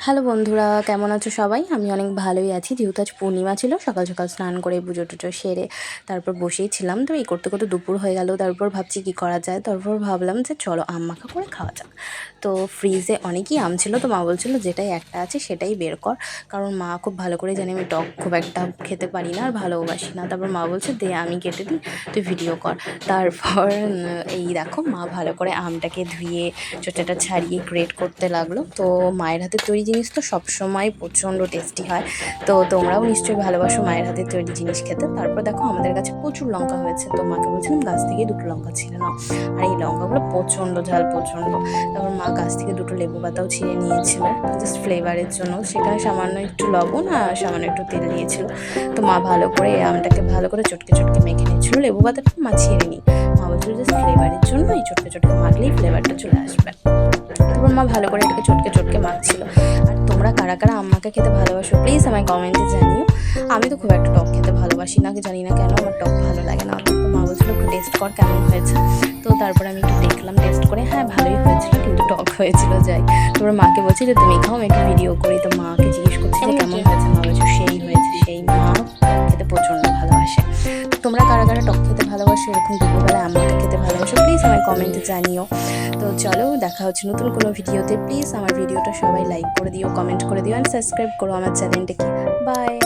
Hello বন্ধুরা, কেমন আছো সবাই? আমি অনেক ভালোই আছি। যেহেতু আজ পূর্ণিমা ছিল, সকাল সকাল স্নান করে পুজো টুজো সেরে তারপর বসেই ছিলাম। তো এই করতে করতে দুপুর হয়ে গেল। তারপর ভাবছি কী করা যায়। তারপর ভাবলাম যে চলো আম মাখা করে খাওয়া যাক। তো ফ্রিজে অনেকই আম ছিল, তো মা বলছিল যেটাই একটা আছে সেটাই বের কর, কারণ মা খুব ভালো করে জানে আমি টক খুব একটা খেতে পারি না আর ভালোবাসি না। তারপর মা বলছে দে আমি কেটে দিই, তুই ভিডিও কর। তারপর এই দেখো মা ভালো করে আমটাকে ধুয়ে চোচাটা ছাড়িয়ে গ্রেট করতে লাগলো। তো মায়ের হাতের তৈরি জিনিস তো সবসময় প্রচণ্ড টেস্টি হয়। তো তোমরাও নিশ্চয়ই ভালোবাসো মায়ের হাতের তৈরি জিনিস খেতে। তারপর দেখো আমাদের কাছে প্রচুর লঙ্কা হয়েছে, তো মাকে বলছিলাম গাছ থেকে দুটো লঙ্কা ছিঁড়ে নাও। আর এই লঙ্কাগুলো প্রচণ্ড ঝাল, প্রচণ্ড। তারপর মা গাছ থেকে দুটো লেবু পাতাও ছিঁড়ে নিয়েছিল জাস্ট ফ্লেভারের জন্য। সেখানে সামান্য একটু লবণ আর সামান্য একটু তেল দিয়েছিল। তো মা ভালো করে আমটাকে ভালো করে চটকে চটকে মেখে নিয়েছিল। লেবু পাতাটা মা ছিঁড়ে নি, মা বলছিল জাস্ট ফ্লেভারের জন্য এই চটকে চটকে মাখলেই ফ্লেভারটা চলে আসবে। তারপর মা ভালো করে এটাকে চটকে চটকে মাখছিল। আর তোমরা কারা কারা আম মাখা খেতে ভালোবাসো প্লিজ আমায় কমেন্টে জানিও। আমি তো খুব একটা টক খেতে ভালোবাসি না, জানি না কেন আমার টক ভালো লাগে না। তো মা বলছিল একটু টেস্ট কর কেমন হয়েছে। তো তারপরে আমি একটু দেখলাম, টেস্ট করে হ্যাঁ ভালোই হয়েছিল, কিন্তু টক হয়েছিল। যাই, তারপরে মাকে বলছি যে তুমি খাও, আমি একটু ভিডিও করি। তো মাকে জিজ্ঞেস করছি যে কেমন হয়েছে, মা বলছে সেই হয়েছে সেই। মা টক খেতে প্রচণ্ড ভালোবাসে। তোমরা কারা কারা টক খেতে ভালোবাসো, এরকম দুপুরবেলায় আম মাখা খেতে ভালোবাসো প্লিজ আমায় কমেন্টে জানিও। তো চলো দেখা হচ্ছে নতুন কোনো ভিডিওতে। প্লিজ আমার ভিডিওটা সবাই লাইক করে দিও, কমেন্ট করে দিও অ্যান্ড সাবস্ক্রাইব করো আমার চ্যানেলটাকে। বাই।